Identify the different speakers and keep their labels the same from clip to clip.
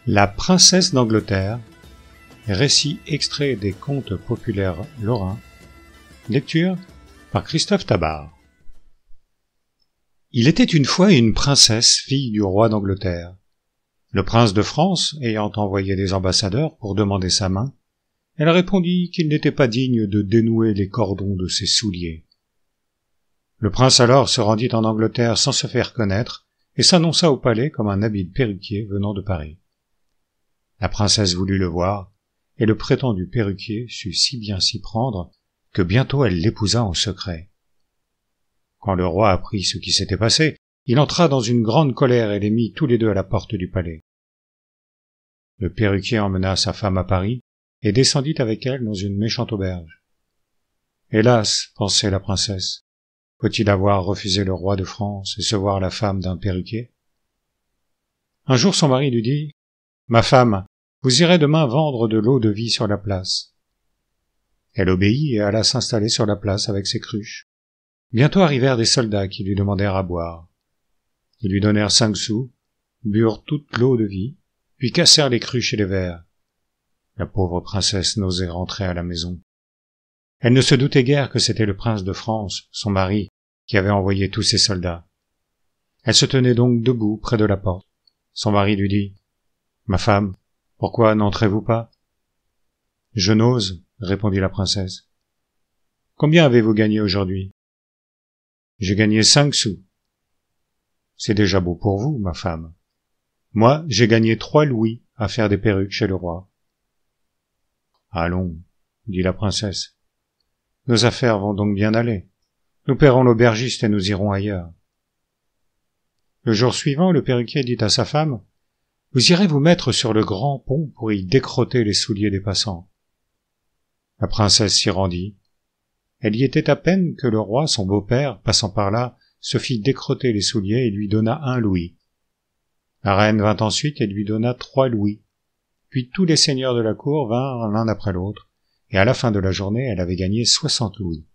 Speaker 1: La princesse d'Angleterre, récit extrait des contes populaires lorrains, lecture par Christophe Tabar. Il était une fois une princesse, fille du roi d'Angleterre. Le prince de France ayant envoyé des ambassadeurs pour demander sa main, elle répondit qu'il n'était pas digne de dénouer les cordons de ses souliers. Le prince alors se rendit en Angleterre sans se faire connaître et s'annonça au palais comme un habile perruquier venant de Paris. La princesse voulut le voir, et le prétendu perruquier sut si bien s'y prendre que bientôt elle l'épousa en secret. Quand le roi apprit ce qui s'était passé, il entra dans une grande colère et les mit tous les deux à la porte du palais. Le perruquier emmena sa femme à Paris et descendit avec elle dans une méchante auberge. Hélas, pensait la princesse, faut-il avoir refusé le roi de France et se voir la femme d'un perruquier? Un jour son mari lui dit « Ma femme, vous irez demain vendre de l'eau-de-vie sur la place. » Elle obéit et alla s'installer sur la place avec ses cruches. Bientôt arrivèrent des soldats qui lui demandèrent à boire. Ils lui donnèrent 5 sous, burent toute l'eau-de-vie, puis cassèrent les cruches et les verres. La pauvre princesse n'osait rentrer à la maison. Elle ne se doutait guère que c'était le prince de France, son mari, qui avait envoyé tous ses soldats. Elle se tenait donc debout près de la porte. Son mari lui dit « Ma femme, pourquoi n'entrez-vous pas ?»« Je n'ose, » répondit la princesse. « Combien avez-vous gagné aujourd'hui ?»« J'ai gagné 5 sous. »« C'est déjà beau pour vous, ma femme. Moi, j'ai gagné 3 louis à faire des perruques chez le roi. »« Allons, » dit la princesse. « Nos affaires vont donc bien aller. Nous paierons l'aubergiste et nous irons ailleurs. » Le jour suivant, le perruquier dit à sa femme « Vous irez vous mettre sur le grand pont pour y décrotter les souliers des passants. » La princesse s'y rendit. Elle y était à peine que le roi, son beau-père, passant par là, se fit décrotter les souliers et lui donna 1 louis. La reine vint ensuite et lui donna 3 louis. Puis tous les seigneurs de la cour vinrent l'un après l'autre, et à la fin de la journée, elle avait gagné 60 louis.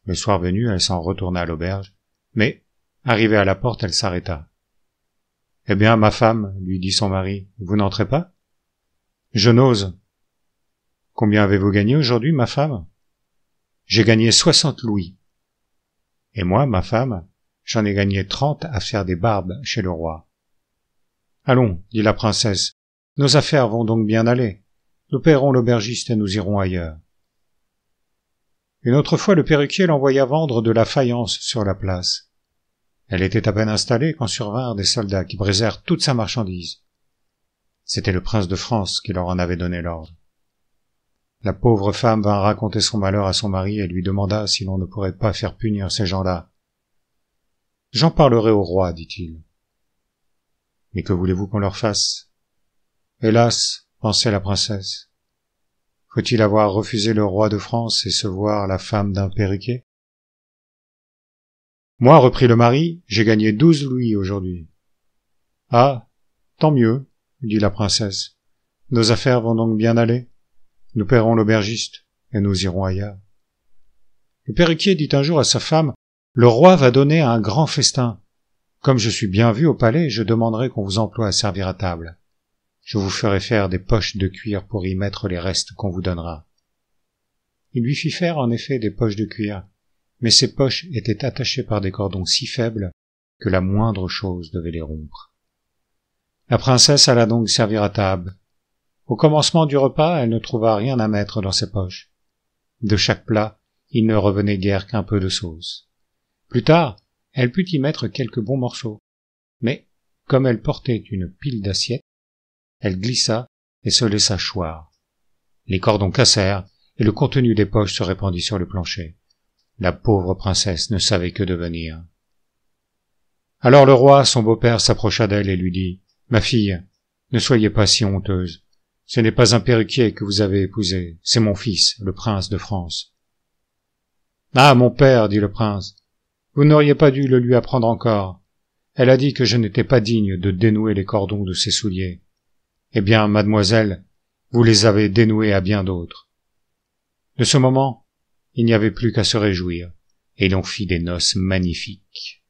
Speaker 1: Le soir venu, elle s'en retourna à l'auberge, mais, arrivée à la porte, elle s'arrêta. « Eh bien, ma femme, lui dit son mari, vous n'entrez pas ?»« Je n'ose. »« Combien avez-vous gagné aujourd'hui, ma femme ?»« J'ai gagné 60 louis. »« Et moi, ma femme, j'en ai gagné 30 à faire des barbes chez le roi. »« Allons, dit la princesse, nos affaires vont donc bien aller. Nous paierons l'aubergiste et nous irons ailleurs. » Une autre fois, le perruquier l'envoya vendre de la faïence sur la place. Elle était à peine installée quand survinrent des soldats qui brisèrent toute sa marchandise. C'était le prince de France qui leur en avait donné l'ordre. La pauvre femme vint raconter son malheur à son mari et lui demanda si l'on ne pourrait pas faire punir ces gens-là. « J'en parlerai au roi, dit-il. »« Mais que voulez-vous qu'on leur fasse ?»« Hélas, pensait la princesse, faut-il avoir refusé le roi de France et se voir la femme d'un perruquier ? » « Moi, reprit le mari, j'ai gagné 12 louis aujourd'hui. »« Ah, tant mieux, dit la princesse. Nos affaires vont donc bien aller. Nous paierons l'aubergiste et nous irons ailleurs. » Le perruquier dit un jour à sa femme, « Le roi va donner un grand festin. Comme je suis bien vu au palais, je demanderai qu'on vous emploie à servir à table. Je vous ferai faire des poches de cuir pour y mettre les restes qu'on vous donnera. » Il lui fit faire en effet des poches de cuir, mais ces poches étaient attachées par des cordons si faibles que la moindre chose devait les rompre. La princesse alla donc servir à table. Au commencement du repas, elle ne trouva rien à mettre dans ses poches. De chaque plat, il ne revenait guère qu'un peu de sauce. Plus tard, elle put y mettre quelques bons morceaux, mais, comme elle portait une pile d'assiettes, elle glissa et se laissa choir. Les cordons cassèrent et le contenu des poches se répandit sur le plancher. La pauvre princesse ne savait que devenir. Alors le roi, son beau-père, s'approcha d'elle et lui dit « Ma fille, ne soyez pas si honteuse. Ce n'est pas un perruquier que vous avez épousé, c'est mon fils, le prince de France. »« Ah, mon père, dit le prince, vous n'auriez pas dû le lui apprendre encore. Elle a dit que je n'étais pas digne de dénouer les cordons de ses souliers. Eh bien, mademoiselle, vous les avez dénoués à bien d'autres. » De ce moment, il n'y avait plus qu'à se réjouir, et l'on fit des noces magnifiques.